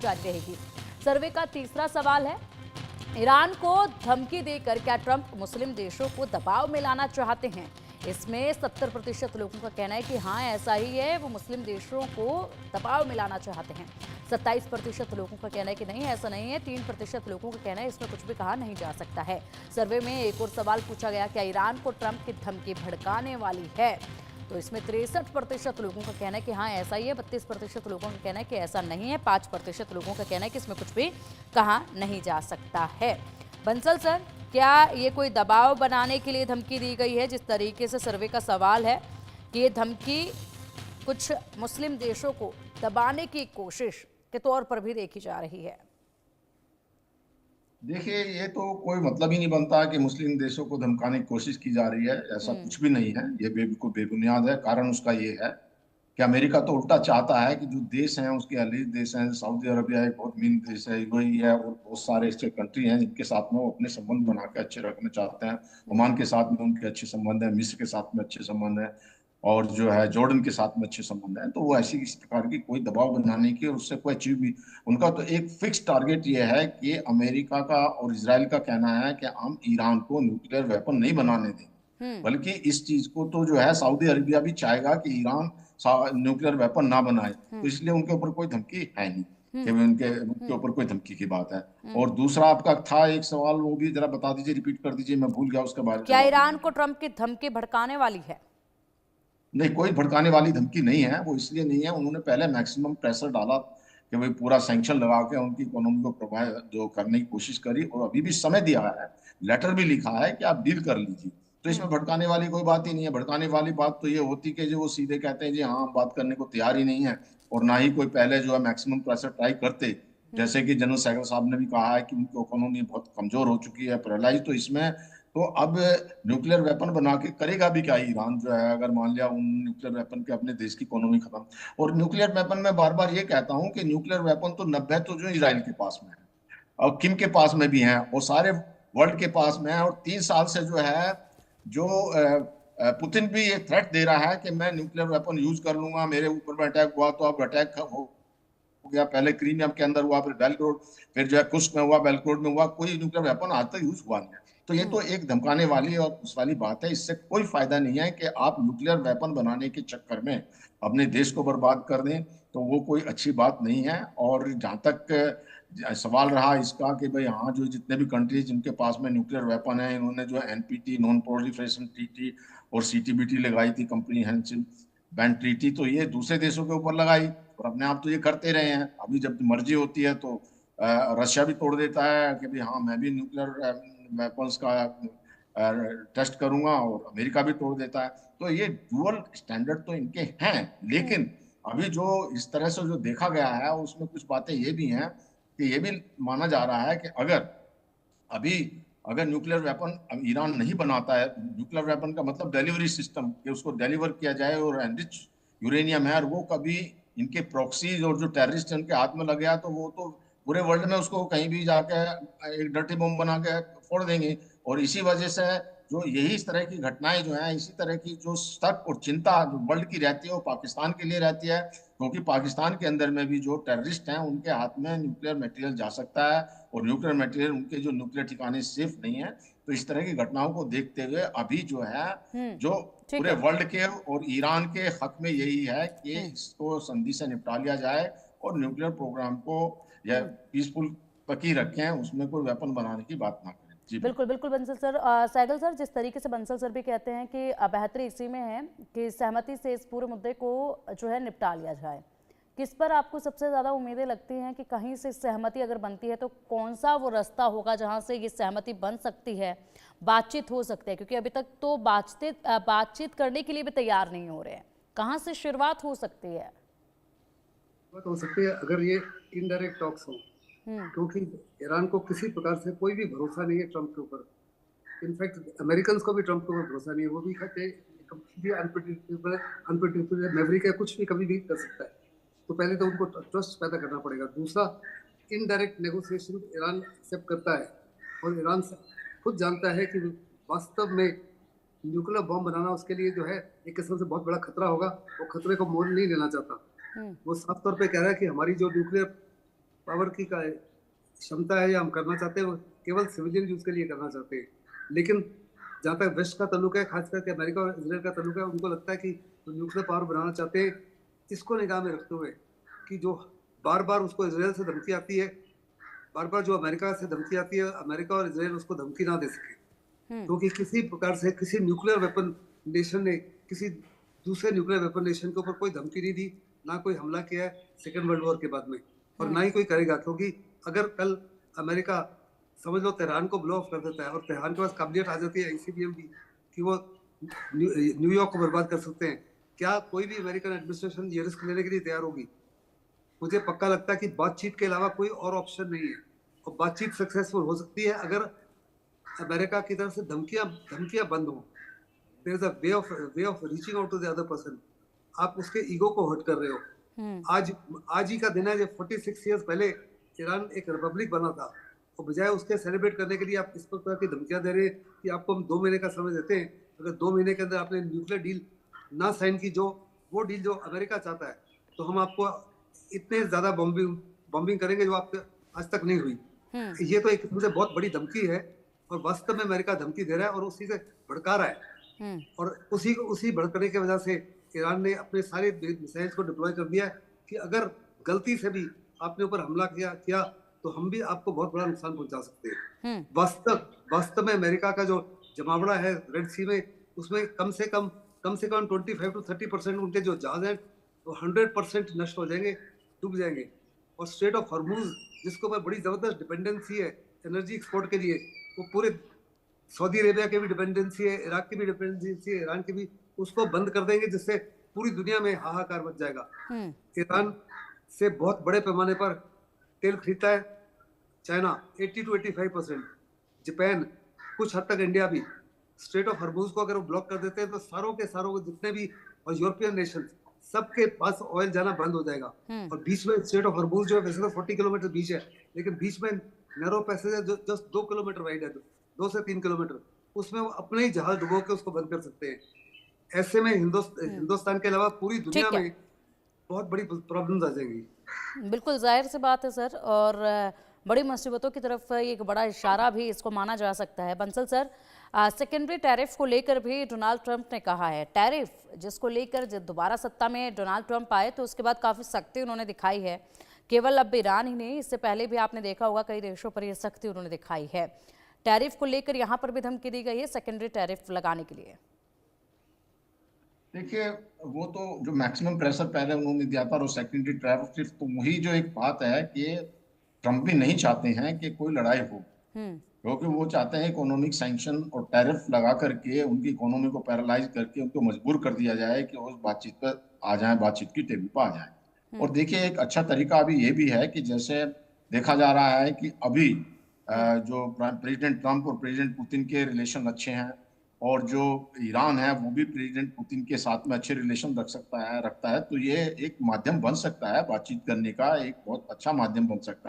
जारी रहेगी। सर्वे का तीसरा सवाल है, ईरान को धमकी देकर क्या ट्रंप मुस्लिम देशों को दबाव में लाना चाहते हैं? इसमें 70% लोगों का कहना है कि हाँ ऐसा ही है, वो मुस्लिम देशों को दबाव में लाना चाहते हैं। 27% लोगों का कहना है कि नहीं ऐसा नहीं है। 3% लोगों का कहना है इसमें कुछ भी कहा नहीं जा सकता है। सर्वे में एक और सवाल पूछा गया, क्या ईरान को ट्रंप की धमकी भड़काने वाली है? तो इसमें 63% लोगों का कहना है कि हाँ ऐसा ही है। 32% लोगों का कहना है कि ऐसा नहीं है। 5% लोगों का कहना है कि इसमें कुछ भी कहा नहीं जा सकता है। बंसल सर, क्या ये कोई दबाव बनाने के लिए धमकी दी गई है? जिस तरीके से सर्वे का सवाल है कि ये धमकी कुछ मुस्लिम देशों को दबाने की कोशिश के तौर पर भी देखी जा रही है। देखिए, ये तो कोई मतलब ही नहीं बनता कि मुस्लिम देशों को धमकाने की कोशिश की जा रही है। ऐसा कुछ भी नहीं है। ये बिल्कुल बेबुनियाद है। कारण उसका ये है कि अमेरिका तो उल्टा चाहता है कि जो देश हैं, उसके अलीज देश हैं, सऊदी अरबिया एक बहुत मेन देश है, यूएई है, और बहुत सारे ऐसे कंट्री हैं जिनके साथ में वो अपने संबंध बना के अच्छे रखना चाहते हैं। ओमान के साथ में उनके अच्छे संबंध है, मिस्र के साथ में अच्छे संबंध है, और जो है जॉर्डन के साथ में अच्छे संबंध है। तो वो ऐसी इस प्रकार की कोई दबाव बनाने की और उससे कोई अचीव भी, उनका तो एक फिक्स टारगेट ये है कि अमेरिका का और इसराइल का कहना है कि हम ईरान को न्यूक्लियर वेपन नहीं बनाने दें। हम्म। बल्कि इस चीज को तो जो है सऊदी अरबिया भी चाहेगा कि ईरान न्यूक्लियर वेपन ना बनाए। तो हम्म। इसलिए उनके ऊपर कोई धमकी है नहीं कि हम्म। उनके उनके हम्म। ऊपर कोई धमकी की बात है। हम्म। और दूसरा आपका था एक सवाल, वो भी जरा बता दीजिए, रिपीट कर दीजिए, मैं भूल गया उसके बारे में क्या जवाब ईरान देने को के। ट्रंप की धमकी भड़काने वाली है? नहीं, कोई भड़काने वाली धमकी नहीं है। वो इसलिए नहीं है, उन्होंने पहले मैक्सिमम प्रेशर डाला कि भाई पूरा सैंक्शन लगा के उनकी इकोनॉमी को प्रभावित जो करने की कोशिश करी, और अभी भी समय दिया है, लेटर भी लिखा है कि आप डील कर लीजिए। तो हम्म। इसमें भड़काने वाली कोई बात ही नहीं है। भड़काने वाली बात तो ये होती कि जो वो सीधे कहते हैं जी हाँ हम बात करने को तैयार ही नहीं है, और ना ही कोई पहले जो है मैक्सिमम प्रेशर ट्राई करते। हम्म। जैसे कि जनरल सहगल साहब ने भी कहा है कि उनकी इकोनॉमी बहुत कमजोर हो चुकी है, पैरालाइज। तो इसमें तो अब न्यूक्लियर वेपन बना के करेगा भी क्या ईरान जो है, अगर मान लिया उन न्यूक्लियर वेपन के अपने देश की इकोनॉमी खत्म। और न्यूक्लियर वेपन में बार बार ये कहता हूं कि न्यूक्लियर वेपन तो 90 तो जो इसराइल के पास में है, और किम के पास में भी है, और सारे वर्ल्ड के पास में है। और 3 साल से जो है, जो पुतिन भी ये थ्रेट दे रहा है कि मैं न्यूक्लियर वेपन यूज कर लूंगा, मेरे ऊपर में अटैक हुआ तो अब अटैक हो गया। पहले क्रीमिया के अंदर हुआ, फिर बेलग्रोड, फिर जो है कुस्क में हुआ, बेलग्रोड में हुआ, कोई न्यूक्लियर वेपन आज तक यूज हुआ नहीं है। तो ये तो हम्म। एक धमकाने वाली और उस वाली बात है। इससे कोई फायदा नहीं है कि आप न्यूक्लियर वेपन बनाने के चक्कर में अपने देश को बर्बाद कर दें। तो वो कोई अच्छी बात नहीं है। और जहां तक सवाल रहा इसका कि भाई हाँ, जो जितने भी कंट्रीज जिनके पास में न्यूक्लियर वेपन है, इन्होंने जो एनपीटी, नॉन प्रोलिफरेशन ट्रीटी, और सीटीबीटी लगाई थी, कंप्रीहेंसिव बैन ट्रीटी, तो ये दूसरे देशों के ऊपर लगाई, और अपने आप तो ये करते रहे हैं। अभी जब मर्जी होती है तो रशिया भी तोड़ देता है कि भाई हाँ मैं भी न्यूक्लियर वेपन्स का टेस्ट करूंगा, और अमेरिका भी तोड़ देता है। तो ये डुअल स्टैंडर्ड तो इनके हैं। हम्म। लेकिन अभी जो इस तरह से जो देखा गया है, उसमें कुछ बातें ये भी हैं कि ये भी माना जा रहा है कि अगर अभी अगर न्यूक्लियर वेपन अब ईरान नहीं बनाता है, न्यूक्लियर वेपन का मतलब डिलीवरी सिस्टम, कि उसको डिलीवर किया जाए, और एनरिच यूरेनियम है, और वो कभी इनके प्रॉक्सीज और जो टेररिस्ट उनके हाथ में लग गया तो वो तो पूरे वर्ल्ड में उसको कहीं भी जाके एक डर्टी बम बना के फोड़ देंगे। और इसी वजह से जो यही इस तरह की घटनाएं जो हैं, इसी तरह की जो शक और चिंता जो वर्ल्ड की रहती है, वो पाकिस्तान के लिए रहती है, क्योंकि पाकिस्तान के अंदर में भी जो टेररिस्ट हैं उनके हाथ में न्यूक्लियर मटेरियल जा सकता है, और न्यूक्लियर मटेरियल उनके जो न्यूक्लियर ठिकाने सेफ नहीं है। तो इस तरह की घटनाओं को देखते हुए अभी जो है, हम्म। जो ठीक पूरे है। वर्ल्ड के और ईरान के हक में यही है कि हम्म। इसको संधि से निपटा लिया जाए, और न्यूक्लियर प्रोग्राम को या हम्म। पीसफुल तक ही रखें, उसमें कोई वेपन बनाने की बात ना करें। जी बिल्कुल बिल्कुल। बिल्कुल बंसल सर। सैगल सर, जिस तरीके से बंसल सर भी कहते हैं कि बेहतरी इसी में है कि सहमति से इस पूरे मुद्दे को जो है निपटा लिया जाए, किस पर आपको सबसे ज़्यादा उम्मीदें लगती हैं कि कहीं से सहमति अगर बनती है तो कौन सा वो रास्ता होगा जहां से ये सहमति बन सकती है, बातचीत हो सकती है? क्योंकि अभी तक तो बातचीत करने के लिए भी तैयार नहीं हो रहे हैं। कहाँ से शुरुआत हो सकती है? बात हो सकती है अगर ये इनडायरेक्ट टॉक्स हो, हम्म। क्योंकि ईरान को किसी प्रकार से कोई भी भरोसा नहीं है ट्रंप के ऊपर। इनफैक्ट अमेरिकन को भी ट्रंप के ऊपर भरोसा नहीं है। वो भी कहते हैं कंप्लीटली अनप्रेडिक्टेबल, अनप्रेडिक्टेबल, अमेरिका कुछ भी कभी भी कर सकता है। तो पहले तो उनको ट्रस्ट पैदा करना पड़ेगा। दूसरा, इनडायरेक्ट नेगोशिएशन ईरान एक्सेप्ट करता है, और ईरान खुद जानता है कि वास्तव में न्यूक्लियर बॉम्ब बनाना उसके लिए जो है एक किस्म से बहुत बड़ा खतरा होगा। वो खतरे को मोल नहीं लेना चाहता। हम्म। वो साफ तौर पे कह रहा है कि हमारी जो न्यूक्लियर पावर की का क्षमता है या हम करना चाहते हैं, वो केवल सिविलियन यूज के लिए करना चाहते हैं। लेकिन जहाँ तक वेस्ट का ताल्लुक है, खास करके अमेरिका और इसराइल का ताल्लुक है, उनको लगता है कि जो न्यूक्लियर पावर बनाना चाहते हैं, इसको निगाह में रखते हुए कि जो बार बार उसको इसराइल से धमकी आती है, बार बार जो अमेरिका से धमकी आती है, अमेरिका और इसराइल उसको धमकी ना दे सके, क्योंकि किसी प्रकार से किसी न्यूक्लियर वेपन नेशन ने किसी दूसरे न्यूक्लियर वेपन नेशन के ऊपर कोई धमकी नहीं दी, ना कोई हमला किया है सेकेंड वर्ल्ड वॉर के बाद में, और ना ही कोई करेगा। क्योंकि अगर कल अमेरिका समझ लो तेहरान को ब्लो ऑफ कर देता है और तेहरान के पास काबिलियत आ जाती है आईसीबीएम की कि वो न्यूयॉर्क को बर्बाद कर सकते हैं, क्या कोई भी अमेरिकन एडमिनिस्ट्रेशन ये रिस्क लेने के लिए तैयार होगी? मुझे पक्का लगता है कि बातचीत के अलावा कोई और ऑप्शन नहीं है, और बातचीत सक्सेसफुल हो सकती है अगर अमेरिका की तरफ से धमकियां बंद हो। There is a way of reaching out to the other person. आप उसके ईगो को हर्ट कर रहे हो। आज ही का दिन है जब 46 इयर्स पहले ईरान एक रिपब्लिक बना था, और बजाय उसके सेलिब्रेट करने के लिए आप इस प्रकार की धमकियां दे रहे हैं कि आपको हम 2 महीने का समय देते हैं, अगर 2 महीने के अंदर आपने न्यूक्लियर डील ना साइन की, जो वो डील जो अमेरिका चाहता है, तो हम आपको इतने ज्यादा बॉम्बिंग करेंगे जो आपके आज तक नहीं हुई। ये तो एक किस्म से बहुत बड़ी धमकी है, और वास्तव में अमेरिका धमकी दे रहा है और उसी से भड़का रहा है, और उसी भड़कने की वजह से ईरान ने अपने सारे मिसाइल्स को डिप्लॉय कर दिया है कि अगर गलती से भी आपने ऊपर हमला किया तो हम भी आपको बहुत बड़ा नुकसान पहुंचा सकते हैं। वास्तव में अमेरिका का जो जमावड़ा है रेड सी में, उसमें कम से कम 25 to 30% उनके जो जहाज हैं वो 100% नष्ट हो जाएंगे, डूब जाएंगे। और स्ट्रेट ऑफ हॉर्मुज जिसके ऊपर बड़ी जबरदस्त डिपेंडेंसी है एनर्जी एक्सपोर्ट के लिए, वो पूरे सऊदी अरेबिया की भी डिपेंडेंसी है, इराक की भी डिपेंडेंसी है, ईरान की भी, उसको बंद कर देंगे, जिससे पूरी दुनिया में हाहाकार मच जाएगा। ईरान से बहुत बड़े पैमाने पर तेल खरीदता है चाइना 80 to 85%, जापान, कुछ हद तक इंडिया भी। स्ट्रेट ऑफ हॉर्मुज को अगर वो ब्लॉक कर देते हैं तो सारों के जितने भी और यूरोपियन नेशन सबके पास ऑयल जाना बंद हो जाएगा। और बीच में स्ट्रेट ऑफ हॉर्मुज जो है वैसे तो 40 किलोमीटर बीच है, लेकिन बीच में नैरो पैसेज है जो जस्ट 2 किलोमीटर वाइड है, 2 से 3 किलोमीटर, उसमें वो अपने ही जहाज डुबो के उसको बंद कर सकते हैं। ऐसे में हिंदुस्तान के अलावा पूरी दुनिया में बहुत बड़ी प्रॉब्लम्स आ जाएंगी। बिल्कुल जाहिर सी बात है सर, और बड़ी मुसीबतों की तरफ एक बड़ा इशारा भी इसको माना जा सकता है। बंसल सर, सेकेंडरी टैरिफ को लेकर भी डोनाल्ड ट्रंप ने कहा है, टैरिफ जिसको लेकर जब दोबारा सत्ता में डोनाल्ड ट्रंप आए तो उसके बाद काफ़ी सख्ती उन्होंने दिखाई है। केवल अब ईरान ही नहीं, इससे पहले भी आपने देखा होगा कई देशों पर यह सख्ती उन्होंने दिखाई है। टैरिफ को लेकर यहाँ पर भी धमकी दी गई है सेकेंडरी टैरिफ लगाने के लिए। देखिए, वो तो जो मैक्सिमम प्रेशर पहले उन्होंने दिया था और सेकेंडरी टैरिफ, तो वही जो एक बात है कि ट्रंप भी नहीं चाहते हैं कि कोई लड़ाई हो, क्योंकि वो चाहते हैं इकोनॉमिक सैंक्शन और टैरिफ लगा करके उनकी इकोनॉमी को पैरालाइज करके उनको मजबूर कर दिया जाए कि उस बातचीत पर आ जाए, बातचीत की टेबल पर आ जाए। और देखिए, एक अच्छा तरीका अभी ये भी है कि जैसे देखा जा रहा है कि अभी जो प्रेसिडेंट ट्रंप और प्रेसिडेंट पुतिन के रिलेशन अच्छे हैं, और जो ईरान है वो भी प्रेसिडेंट पुतिन के साथ में अच्छे रिलेशन रखता है, तो ये एक माध्यम बन सकता है बातचीत करने का, एक बहुत अच्छा माध्यम बन सकता है।